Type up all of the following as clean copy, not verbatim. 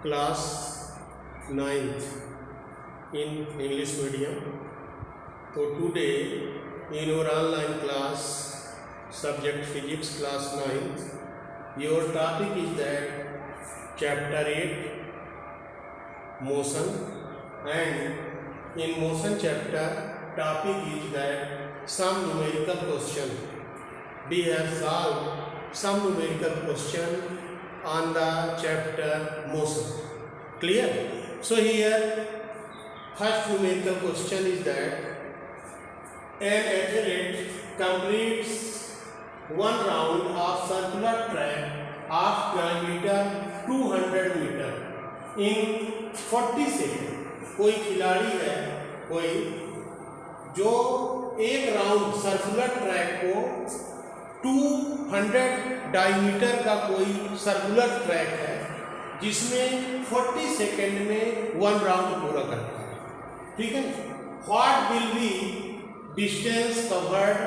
class 9th in English medium. So today in our online class subject physics class 9th, your topic is that chapter 8 motion, and in motion chapter topic is that some numerical question. We have solved some numerical question on the chapter motion. Clear? So here first numerical question is that an athlete completes one round of circular track of diameter 200 meter in 40 second. कोई खिलाड़ी है कोई जो एक round circular track को 200 diameter का कोई circular track है जिसमें 40 सेकेंड में वन राउंड पूरा करता है. ठीक है. What will be distance covered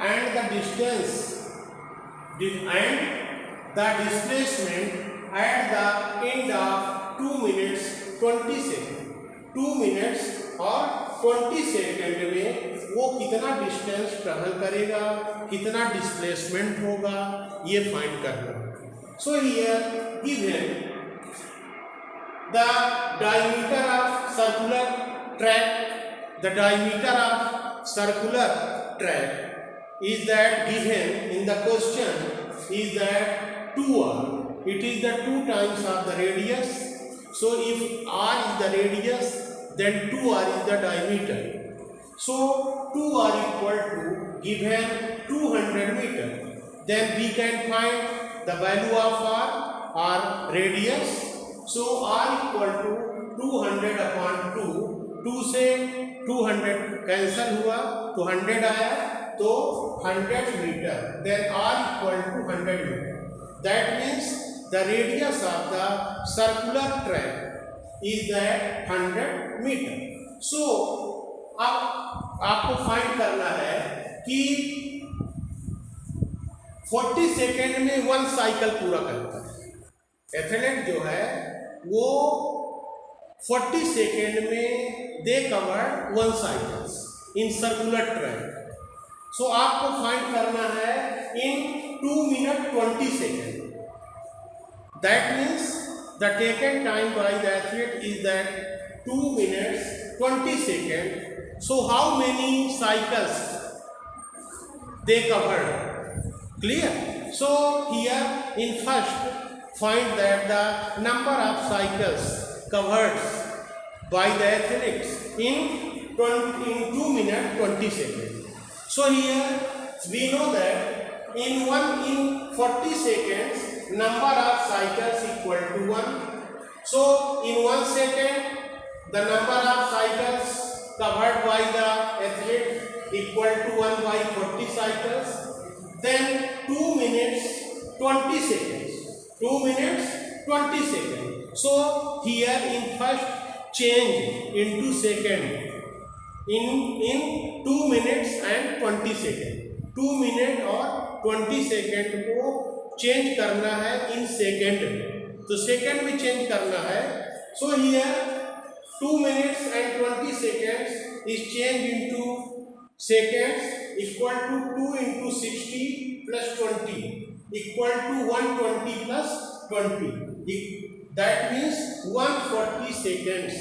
and the distance and the displacement at the end of 2 minutes 20 seconds. 2 minutes और 20 सेकेंड में वो कितना डिस्टेंस ट्रेवल करेगा, कितना डिस्प्लेसमेंट होगा, ये फाइंड करना. So here given the diameter of circular track. The diameter of circular track is that given in the question is that 2r. It is the 2 times of the radius. So if r is the radius, then 2r is the diameter. So 2r equal to given 200 meter. Then we can find the value of r radius. So r equal to 200 upon 2. 2 से 200 cancel हुआ तो 100 आया तो 100 metre. Then r equal to 100 meter. That means the radius of the circular track is that 100 meter. So अब आपको find करना है कि 40 सेकेंड में वन साइकिल पूरा करता है. एथलीट जो है वो 40 सेकेंड में they cover one cycles in circular track. So आपको फाइंड करना है in 2 minute 20 second. That means the taken time by the athlete is that 2 minutes 20 second. So how many cycles they covered. Clear? So here in first find that the number of cycles covered by the athletes in 2 minute 20 second. So here we know that in 40 seconds number of cycles equal to 1. So in 1 second the number of cycles covered by the athlete equal to 1 by 40 cycles. Then 2 minutes 20 seconds. 2 minutes 20 seconds. So here in first change into second. In 2 minutes and 20 second. 2 minute और 20 second को change करना है in second में, तो second में change करना है. So here 2 minutes and 20 seconds is changed into seconds equal to 2 into 60 plus 20 equal to 120 plus 20. That means 140 seconds.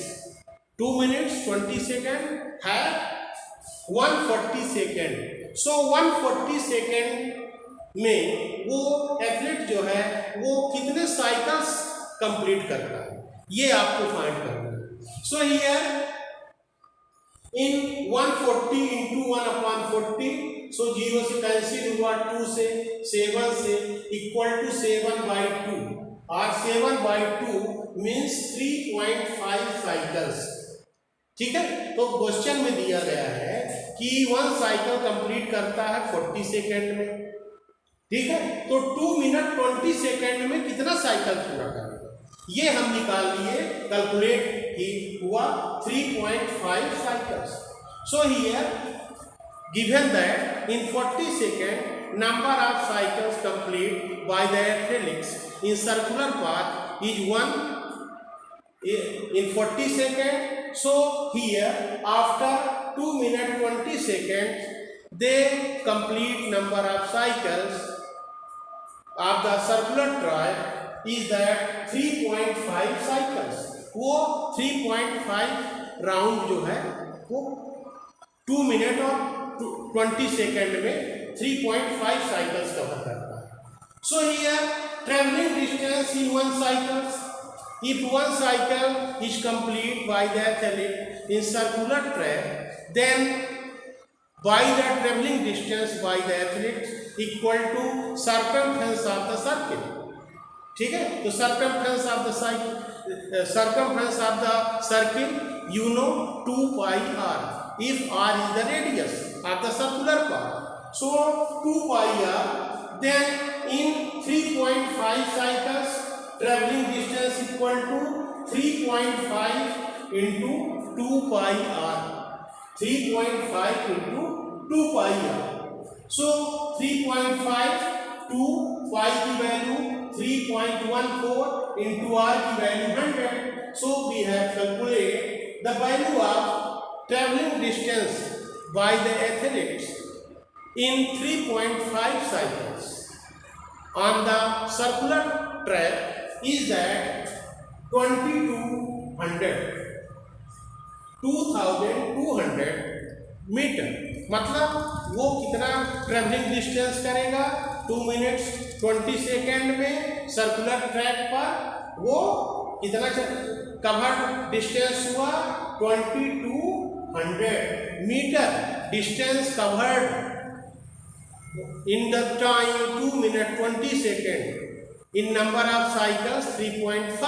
2 minutes 20 second है 140 सेकेंड. सो 140 सेकेंड में वो एथलीट जो है वो कितने साइकिल्स कंप्लीट करता है, ये आपको फाइंड करना है. सो हियर इन 140 इंटू 1 अपॉन 40. सो 0 से कैंसिल हुआ, 2 से 7 से इक्वल टू 7 बाई 2 और 7 बाई 2 मीन्स 3.5 साइकिल्स. ठीक है. तो क्वेश्चन में दिया गया है कि वन साइकिल कंप्लीट करता है 40 सेकेंड में. ठीक है. तो 2 मिनट 20 सेकेंड में कितना साइकिल पूरा करेगा, ये हम निकाल लिए. कैलकुलेट ही हुआ 3.5 cycles. So here given that in 40 second number of cycles complete bye the athletes in circular path is 1 in 40 seconds. So here after 2 minutes 20 seconds they complete number of cycles of the circular track is that 3.5 cycles. वो 3.5 round जो है वो 2 minute और 20 second में 3.5 cycles cover करता है. So here traveling distance in one cycle, if one cycle is complete by the athlete in circular track, then by the traveling distance by the athlete equal to circumference of the circle. ठीक है, तो circumference of the circle you know 2 pi r, if r is the radius of the circular part. So 2 pi r, then in 3.5 cycles traveling distance equal to 3.5 into 2 pi r, 3.5 into 2 pi r. So 3.5 to pi की value 3.14 into r की value 100. So we have calculated the value of traveling distance by the athletes in 3.5 cycles on the circular track is that 2200 metre. मतलब वो कितना travelling distance करेगा 2 minutes 20 second में circular track पर, वो कितना covered distance हुआ 2200 metre distance covered in the time 2 minutes 20 seconds in number of cycles 3.5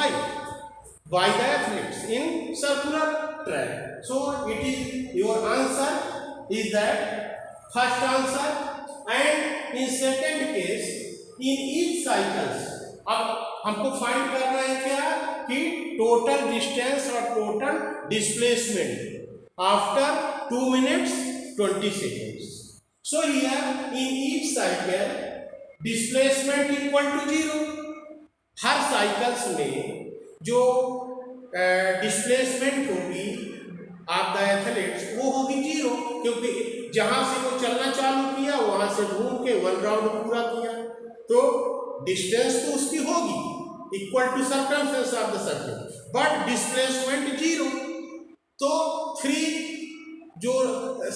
by the athletes in circular track. So it is your answer is that first answer. And in second case in each cycles, अब हमको find करना है क्या कि total distance और total displacement after 2 minutes 20 seconds. So here in each cycle displacement equal to 0. Her cycles में जो displacement होगी ऑफ द एथलीट्स वो होगी 0, क्योंकि जहां से वो चलना चालू किया वहां से घूम के 1 राउंड पूरा किया, तो डिस्टेंस तो उसकी होगी equal to circumference of the circle, but displacement 0. तो 3 जो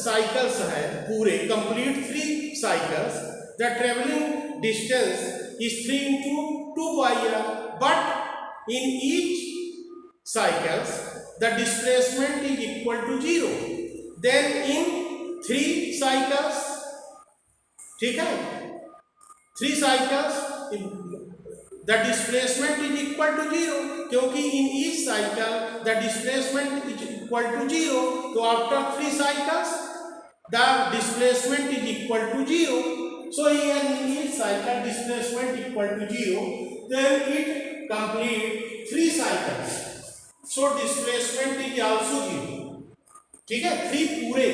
साइकिल्स है पूरे complete 3 cycles, the travelling distance is 3 into 2 pi r, but in each cycles the displacement is equal to 0. Then in 3 cycles, ठीक है, 3 cycles the displacement is equal to 0, क्योंकि in each cycle the displacement is equal to 0. तो after 3 cycles the displacement is equal to 0. So here in each cycle displacement equal to 0. Then it complete 3 cycles. So displacement is also 0. ठीक है, 3 पूरे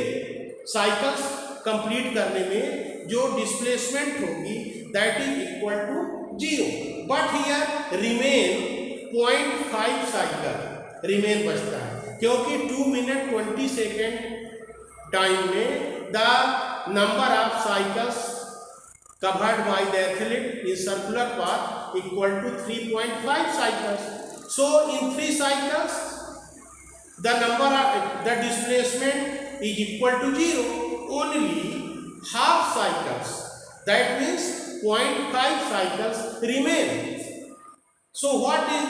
cycles complete करने में जो displacement होगी that is equal to 0. But here remain 0.5 cycle remain बचता है, क्योंकि 2 मिनट 20 सेकेंड टाइम में the number of cycles covered by the athlete in circular path equal to 3.5 cycles. So in 3 cycles the number of the displacement is equal to 0. Only half cycles, that means 0.5 cycles remain. So what is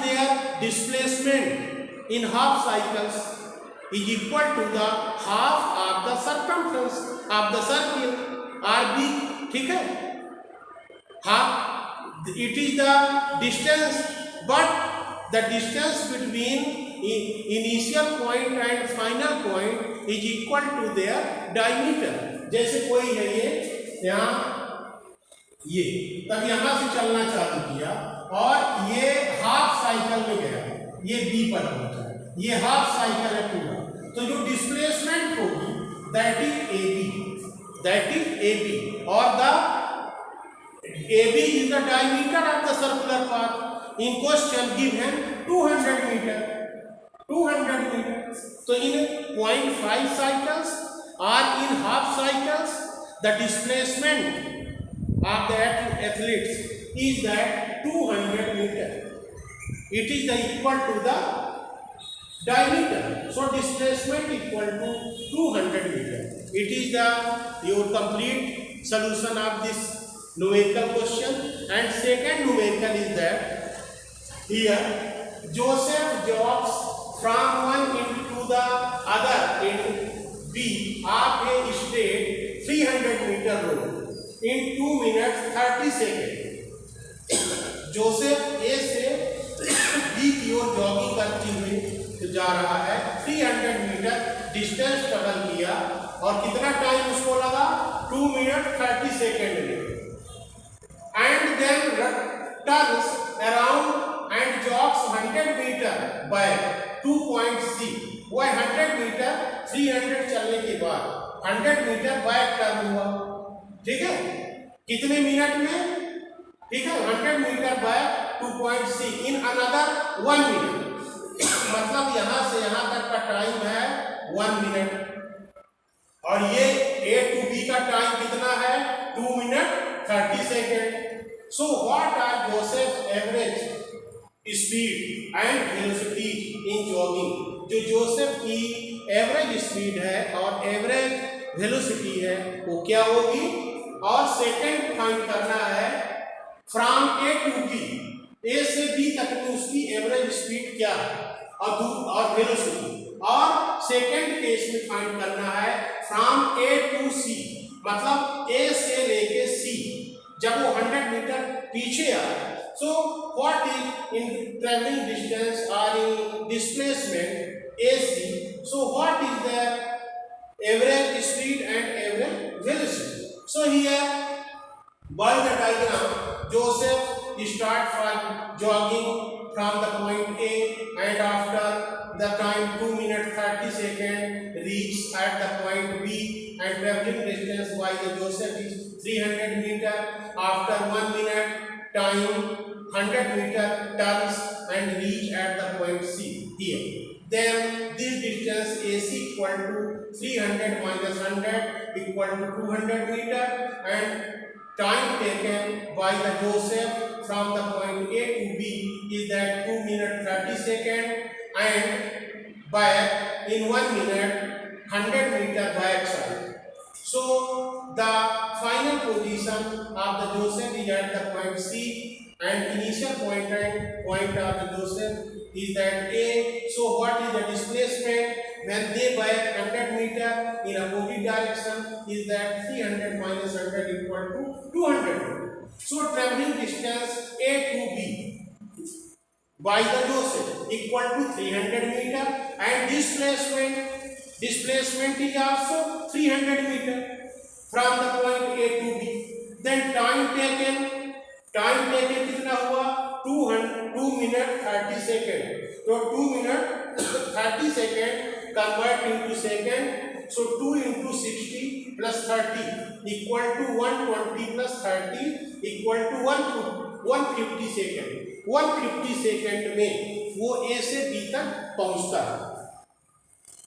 their displacement in half cycles is equal to the half of the circumference of the circle RB. ठीक है, half it is the distance, but the distance between initial point and final point is equal to their diameter. जैसे कोई है ये यहाँ ये तब यहाँ से चलना चालू किया और ये हाफ साइकिल में गया, ये B पर पहुंचा, ये हाफ साइकिल है पूरा, तो जो डिस्प्लेसमेंट होगी दैट इज AB और the AB is the diameter of the circular path. in question given 200 meter. 200 meter. So in 0.5 cycles or in half cycles, the displacement of the athletes is that 200 meter. It is the equal to the diameter. So displacement equal to 200 meter. It is the your complete solution of this numerical question. And second numerical is that here Joseph jogs from one end to the other in B of a straight 300 meter road in 2 minutes 30 seconds. Joseph ए से B की ओर jogging करते हुए जा रहा है, 300 metre distance travel किया और कितना टाइम उसको लगा? 2 मिनट 30 सेकेंड में. And then turns around and jogs 100 metre back 2.c. वह 100 मीटर 300 चलने के बाद 100 मीटर बैक टर्न हुआ. ठीक है, कितने मिनट में? ठीक है, 100 metre back 2.c in another 1 minute. मतलब यहां से यहां तक का टाइम है 1 मिनट और ये ए टू बी का टाइम कितना है? 2 minute 30 second. So what are Joseph average speed and velocity in jogging? जो जोसेफ की एवरेज स्पीड है और एवरेज वेलोसिटी है वो क्या होगी? और सेकेंड फाइंड करना है फ्रॉम ए टू बी. ए से बी तक में उसकी एवरेज स्पीड क्या है और वेलोसिटी. और सेकेंड केस में फाइंड करना है फ्रॉम ए टू सी. मतलब ए से लेके सी जब वो 100 मीटर पीछे आए. So what is in travelling distance और in displacement A C. So what is the average speed and average velocity. So here by the diagram Joseph start from jogging from the point A and after the time 2 minutes 30 seconds reach at the point B and traveling distance by the Joseph is 300 meter. After 1 minute time 100 meter turns and reach at the point C here. Then this distance AC equal to 300 minus 100 equal to 200 meter and time taken by the Joseph from the point A to B is that 2 minutes 30 seconds and back in 1 minute 100 meter back side. So the final position of the Joseph is at the point C and initial point of the Joseph is that A. So what is the displacement when they back 100 meter in opposite direction is that 300 minus 100 equal to 200. So traveling distance A to B by the Joseph equal to 300 meter and displacement is also 300 meter from the point A to B. Then time taken कितना हुआ? 2 minutes 30 seconds. तो 2 minutes 30 seconds convert into second. So 2 into 60 plus 30 equal to 120 plus 30 equal to 150 second. 150 second में वो ए से B तक पहुंचता है.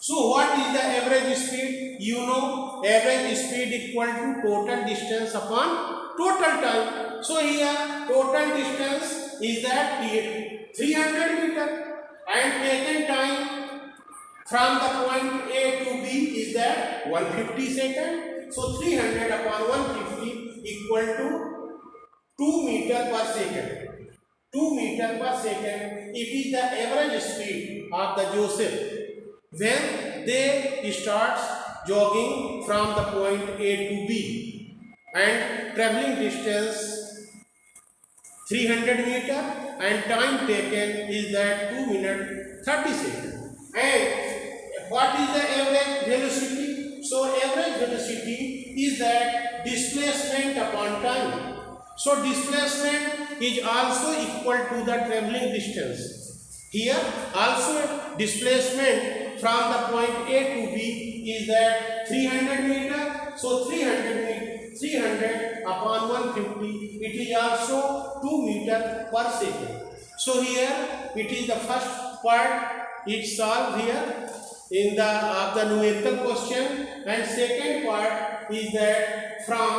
So what is the average speed? You know average speed equal to total distance upon total time. So here total distance is that 300 meter and taken time from the point A to B is that 150 second. So 300 upon 150 equal to 2 meter per second. 2 meter per second. It is the average speed of the Joseph when they start jogging from the point A to B and traveling distance 300 meter and time taken is that 2 minutes 30 seconds. And what is the average velocity? So average velocity is that displacement upon time. So displacement is also equal to the traveling distance. Here also displacement from the point A to B is that 300 meter. So 300 upon 150 it is also 2 meter per second. So here it is the first part it solved here in the of the numerical question, and second part is that from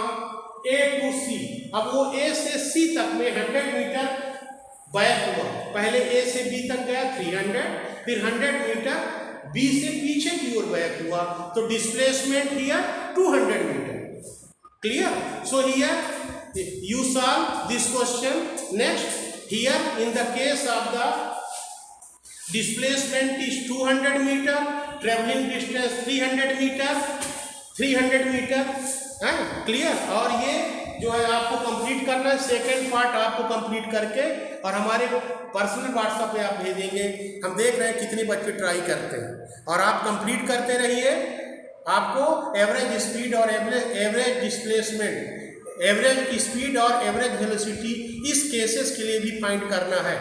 A to C. अब वो A से C तक में 100 metre back हुआ, पहले A से B तक गया 300, फिर 100 मीटर B से पीछे की ओर बैक हुआ, तो displacement here 200 metre. Clear? So here you solve this question. Next, here in the case of the displacement is 200 meter, traveling distance 300 meter, 300 meter है. क्लियर? और ये जो है आपको कंप्लीट करना है, सेकेंड पार्ट आपको कंप्लीट करके और हमारे पर्सनल व्हाट्सएप पे आप भेजेंगे. हम देख रहे हैं कितने बच्चे ट्राई करते हैं, और आप कंप्लीट करते रहिए. आपको एवरेज स्पीड और एवरेज डिस्प्लेसमेंट, एवरेज स्पीड और एवरेज वेलोसिटी इस केसेस के लिए भी फाइंड करना है.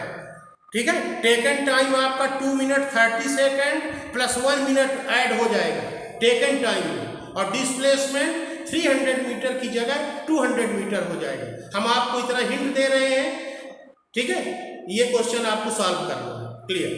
ठीक है. टेकन टाइम आपका 2 minute 30 second plus 1 minute add हो जाएगा टेकन टाइम में, और डिस्प्लेसमेंट 300 मीटर की जगह 200 मीटर हो जाएगा. हम आपको इतना हिंट दे रहे हैं. ठीक है. ये क्वेश्चन आपको सॉल्व करना है. क्लियर?